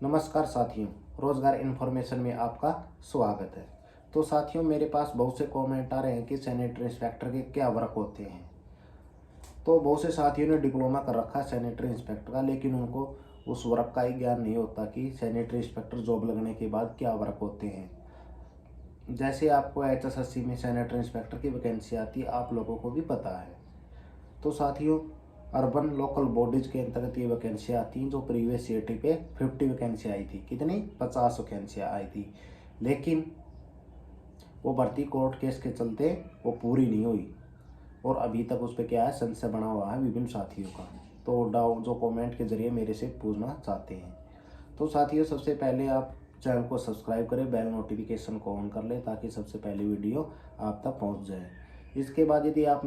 नमस्कार साथियों, रोजगार इन्फॉर्मेशन में आपका स्वागत है। तो साथियों, मेरे पास बहुत से कमेंट आ रहे हैं कि सैनिटरी इंस्पेक्टर के क्या वर्क होते हैं। तो बहुत से साथियों ने डिप्लोमा कर रखा है सैनिटरी इंस्पेक्टर का, लेकिन उनको उस वर्क का ही ज्ञान नहीं होता कि सैनिटरी इंस्पेक्टर जॉब लगने के बाद क्या वर्क होते हैं। जैसे आपको HSSC में सैनिटरी इंस्पेक्टर की वैकेंसी आती है, आप लोगों को भी पता है। तो साथियों, अर्बन लोकल बॉडीज के अंतर्गत ये वैकेंसी आती हैं, जो प्रीवियस CET पे 50 वैकेंसी आई थी। कितनी? 50 वैकेंसियाँ आई थी, लेकिन वो भर्ती कोर्ट केस के चलते वो पूरी नहीं हुई और अभी तक उस पर क्या है, संशय बना हुआ है विभिन्न साथियों का। तो डाउट जो कमेंट के जरिए मेरे से पूछना चाहते हैं। तो साथियों, सबसे पहले आप चैनल को सब्सक्राइब करें, बेल नोटिफिकेशन को ऑन कर लें ताकि सबसे पहले वीडियो आप तक पहुंच जाए। इसके बाद यदि आप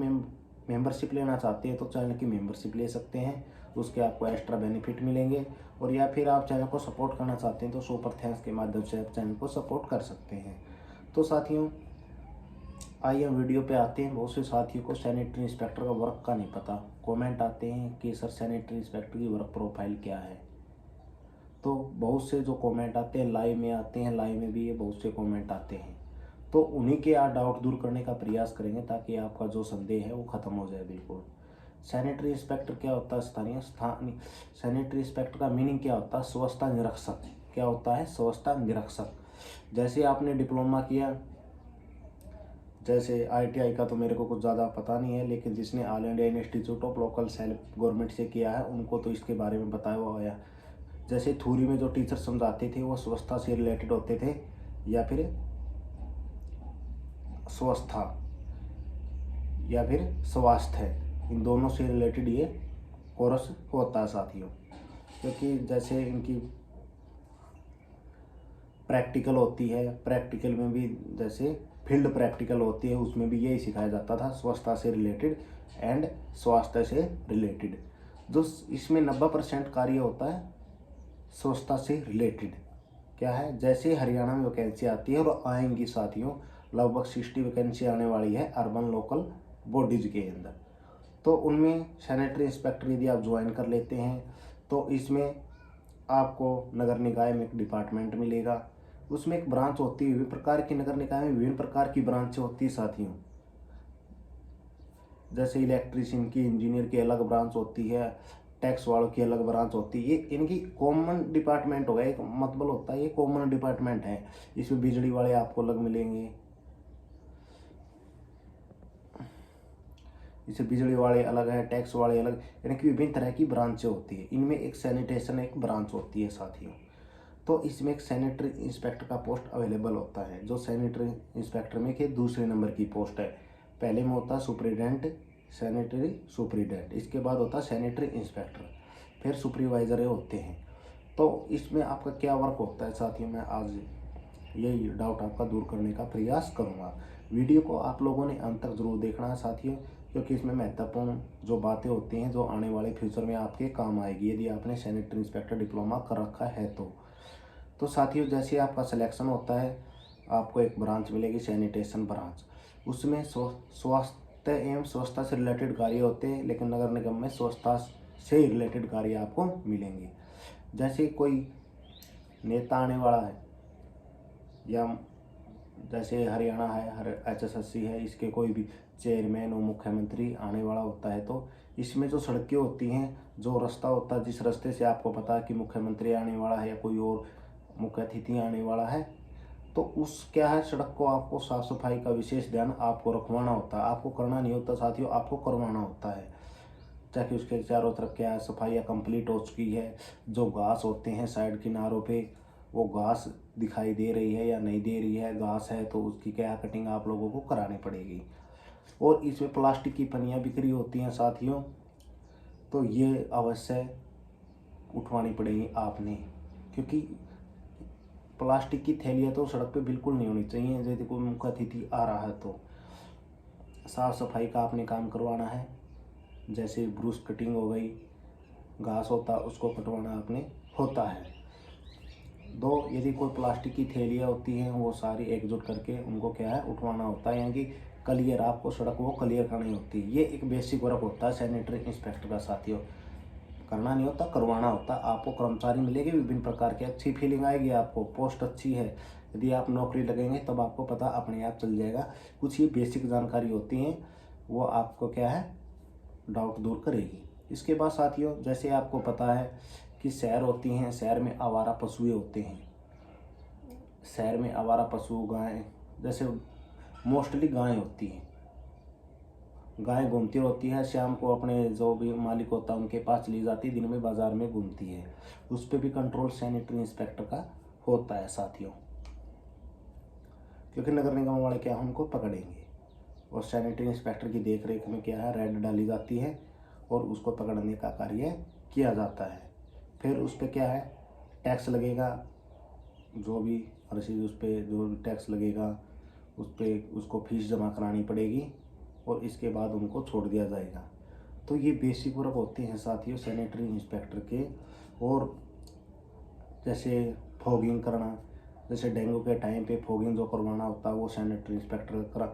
मेंबरशिप लेना चाहते हैं तो चैनल की मेंबरशिप ले सकते हैं, उसके आपको एक्स्ट्रा बेनिफिट मिलेंगे। और या फिर आप चैनल को सपोर्ट करना चाहते हैं तो सुपर थैंक्स के माध्यम से आप चैनल को सपोर्ट कर सकते हैं। तो साथियों, आइए हम वीडियो पे आते हैं। बहुत से साथियों को सैनिटरी इंस्पेक्टर का वर्क का नहीं पता। कमेंट आते हैं कि सर सैनिटरी इंस्पेक्टर की वर्क प्रोफाइल क्या है। तो बहुत से जो कमेंट आते हैं लाइव में आते हैं, लाइव में भी ये बहुत से कमेंट आते हैं। तो उन्हीं के आप डाउट दूर करने का प्रयास करेंगे ताकि आपका जो संदेह है वो ख़त्म हो जाए बिल्कुल। सैनिटरी इंस्पेक्टर क्या होता है? स्थानीय सैनिटरी इंस्पेक्टर का मीनिंग क्या होता है? स्वच्छता निरीक्षक। क्या होता है? स्वच्छता निरीक्षक। जैसे आपने डिप्लोमा किया, जैसे ITI का तो मेरे को कुछ ज़्यादा पता नहीं है, लेकिन जिसने all India institute of local self government से किया है उनको तो इसके बारे में बताया हुआ है। जैसे थ्योरी में जो टीचर समझाते थे वो स्वच्छता से रिलेटेड होते थे या फिर स्वस्थता या फिर स्वास्थ्य, इन दोनों से रिलेटेड ये कोर्स होता है साथियों। क्योंकि जैसे इनकी प्रैक्टिकल होती है, प्रैक्टिकल में भी जैसे फील्ड प्रैक्टिकल होती है, उसमें भी यही सिखाया जाता था, स्वच्छता से रिलेटेड एंड स्वास्थ्य से रिलेटेड। जो इसमें 90% कार्य होता है स्वच्छता से रिलेटेड। क्या है? जैसे हरियाणा में वैकेंसी आती है और आएंगी साथियों, लगभग 60 वैकेंसी आने वाली है अर्बन लोकल बॉडीज के अंदर। तो उनमें सैनिटरी इंस्पेक्टर यदि आप ज्वाइन कर लेते हैं तो इसमें आपको नगर निकाय में एक डिपार्टमेंट मिलेगा। उसमें एक ब्रांच होती है, विभिन्न प्रकार की नगर निकाय में विभिन्न प्रकार की ब्रांचें होती है साथियों। जैसे इलेक्ट्रीशियन की, इंजीनियर की अलग ब्रांच होती है, टैक्स वालों की अलग ब्रांच होती है। ये इनकी कॉमन डिपार्टमेंट होगा, एक मतलब होता है ये कॉमन डिपार्टमेंट है। इसमें बिजली वाले आपको अलग मिलेंगे, इसे बिजली वाले अलग है, टैक्स वाले अलग, यानी कि विभिन्न तरह की ब्रांचें होती है। इनमें एक सैनिटेशन एक ब्रांच होती है साथियों। तो इसमें एक सैनिटरी इंस्पेक्टर का पोस्ट अवेलेबल होता है, जो सैनिटरी इंस्पेक्टर में के दूसरे नंबर की पोस्ट है। पहले में होता है सुपरिटेंडेंट, सैनिटरी सुपरिटेंडेंट, इसके बाद होता है सैनिटरी इंस्पेक्टर, फिर सुपरवाइजर होते हैं। तो इसमें आपका क्या वर्क होता है साथियों, मैं आज यही डाउट आपका दूर करने का प्रयास करूँगा। वीडियो को आप लोगों ने अंत तक जरूर देखना है साथियों, क्योंकि इसमें महत्वपूर्ण जो बातें होती हैं जो आने वाले फ्यूचर में आपके काम आएगी यदि आपने सैनिटरी इंस्पेक्टर डिप्लोमा कर रखा है तो साथियों, जैसे आपका सिलेक्शन होता है, आपको एक ब्रांच मिलेगी सैनिटेशन ब्रांच। उसमें स्वास्थ्य एवं स्वच्छता से रिलेटेड कार्य होते हैं, लेकिन नगर निगम में स्वच्छता से रिलेटेड कार्य आपको मिलेंगे। जैसे कोई नेता आने वाला है, या जैसे हरियाणा है, HSSC है, इसके कोई भी चेयरमैन और मुख्यमंत्री आने वाला होता है, तो इसमें जो सड़कें होती हैं, जो रास्ता होता है, जिस रास्ते से आपको पता है कि मुख्यमंत्री आने वाला है या कोई और मुख्य अतिथि आने वाला है, तो उस क्या है, सड़क को आपको साफ सफाई का विशेष ध्यान आपको रखवाना होता है। आपको करना नहीं होता साथियों, आपको करवाना होता है, ताकि उसके चारों तरफ क्या है, सफाइयाँ कंप्लीट हो चुकी है। जो घास होते हैं साइड किनारों पे, वो घास दिखाई दे रही है या नहीं दे रही है, घास है तो उसकी क्या कटिंग आप लोगों को करानी पड़ेगी। और इसमें प्लास्टिक की पन्नियाँ बिक्री होती हैं साथियों, तो ये अवश्य उठवानी पड़ेगी आपने, क्योंकि प्लास्टिक की थैलियाँ तो सड़क पे बिल्कुल नहीं होनी चाहिए। यदि कोई मुख्य अतिथि आ रहा है तो साफ़ सफाई का आपने काम करवाना है। जैसे ब्रूस कटिंग हो गई, घास होता उसको कटवाना आपने होता है। यदि कोई प्लास्टिक की थैलियाँ होती हैं वो सारी एकजुट करके उनको क्या है, उठवाना होता है, यानी कि क्लियर आपको सड़क वो क्लियर करनी होती है। ये एक बेसिक वर्क होता है सैनिटरी इंस्पेक्टर का साथियों। करना नहीं होता, करवाना होता। आपको कर्मचारी मिलेंगे विभिन्न प्रकार के, अच्छी फीलिंग आएगी आपको, पोस्ट अच्छी है। यदि आप नौकरी लगेंगे तब आपको पता अपने आप चल जाएगा। कुछ ये बेसिक जानकारी होती हैं, वो आपको क्या है, डाउट दूर करेगी। इसके बाद साथियों, जैसे आपको पता है कि शहर होती हैं, शहर में आवारा पशुएं होते हैं। शहर में आवारा पशु गाय, जैसे मोस्टली गाय होती हैं, गाय घूमती होती है, शाम को अपने जो भी मालिक होता है उनके पास चली जाती है, दिन में बाजार में घूमती है। उस पर भी कंट्रोल सैनिटरी इंस्पेक्टर का होता है साथियों, क्योंकि नगर निगम वाले क्या उनको पकड़ेंगे। और सैनिटरी इंस्पेक्टर की देखरेख में क्या है, रेड डाली जाती है और उसको पकड़ने का कार्य किया जाता है। फिर उस पर क्या है, टैक्स लगेगा, जो भी रसीद उस पर जो भी टैक्स लगेगा उस पर उसको फीस जमा करानी पड़ेगी और इसके बाद उनको छोड़ दिया जाएगा। तो ये बेसिक वर्क होते हैं साथियों सैनिटरी इंस्पेक्टर के। और जैसे फॉगिंग करना, जैसे डेंगू के टाइम पे फॉगिंग जो करवाना होता है वो सैनिटरी इंस्पेक्टर का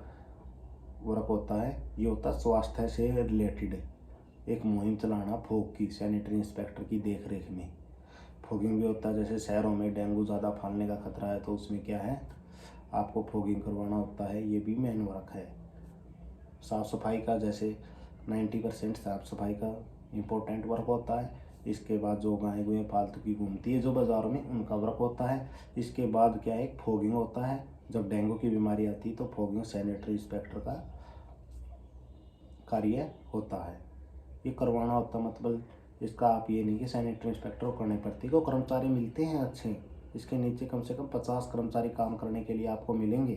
वर्क होता है। ये होता है स्वास्थ्य से रिलेटेड एक मुहिम चलाना फॉग की, सैनिटरी इंस्पेक्टर की देख रेख में। फॉगिंग भी होता है, जैसे शहरों में डेंगू ज़्यादा फैलने का खतरा है तो उसमें क्या है, आपको फॉगिंग करवाना होता है। ये भी मेन वर्क है। साफ़ सफाई का, जैसे 90% साफ़ सफाई का इम्पोर्टेंट वर्क होता है। इसके बाद जो गाय गुएँ फालतू की घूमती है जो बाज़ारों में, उनका वर्क होता है। इसके बाद क्या है, फॉगिंग होता है। जब डेंगू की बीमारी आती है तो फॉगिंग सैनिटरी इंस्पेक्टर का कार्य होता है। ये करवाना होता, मतलब इसका आप ये नहीं कि सैनिटरी इंस्पेक्टर को करनी पड़ती है, को कर्मचारी मिलते हैं अच्छे। इसके नीचे कम से कम 50 कर्मचारी काम करने के लिए आपको मिलेंगे,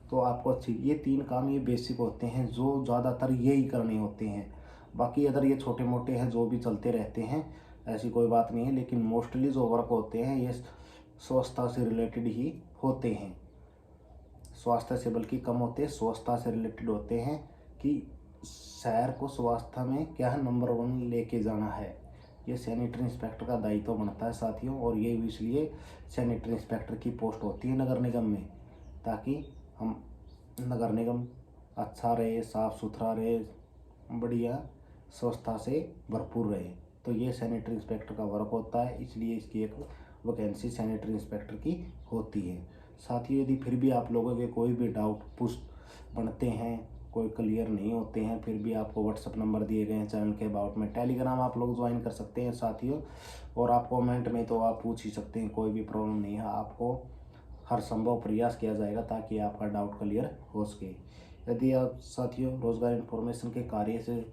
तो आपको अच्छी, ये 3 काम ये बेसिक होते हैं जो ज़्यादातर यही करने होते हैं। बाकी अगर ये छोटे मोटे हैं जो भी चलते रहते हैं, ऐसी कोई बात नहीं है। लेकिन मोस्टली जो वर्क होते हैं ये स्वच्छता से रिलेटेड ही होते हैं। स्वास्थ्य से बल्कि कम होते हैं, स्वच्छता से रिलेटेड होते हैं कि शहर को स्वास्थ्य में क्या है, नंबर 1 लेके जाना है। ये सैनिटरी इंस्पेक्टर का दायित्व बनता है साथियों। और ये इसलिए सैनिटरी इंस्पेक्टर की पोस्ट होती है नगर निगम में, ताकि हम नगर निगम अच्छा रहे, साफ़ सुथरा रहे, बढ़िया स्वच्छता से भरपूर रहे। तो ये सैनिटरी इंस्पेक्टर का वर्क होता है, इसलिए इसकी एक वैकेंसी सैनिटरी इंस्पेक्टर की होती है। साथियों, यदि फिर भी आप लोगों के कोई भी डाउट बनते हैं, कोई क्लियर नहीं होते हैं, फिर भी आपको व्हाट्सअप नंबर दिए गए हैं चैनल के अबाउट में। टेलीग्राम आप लोग ज्वाइन कर सकते हैं साथियों। और आप कमेंट में तो आप पूछ ही सकते हैं, कोई भी प्रॉब्लम नहीं है। आपको हर संभव प्रयास किया जाएगा ताकि आपका डाउट क्लियर हो सके। यदि आप साथियों रोजगार इन्फॉर्मेशन के कार्य से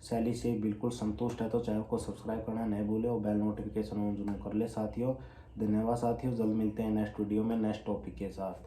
शैली से बिल्कुल संतुष्ट है तो चैनल को सब्सक्राइब करना नहीं भूलें और बेल नोटिफिकेशन ऑन जरूर कर ले साथियों। धन्यवाद साथियों, जल्द मिलते हैं नेक्स्ट वीडियो में नेक्स्ट टॉपिक के साथ।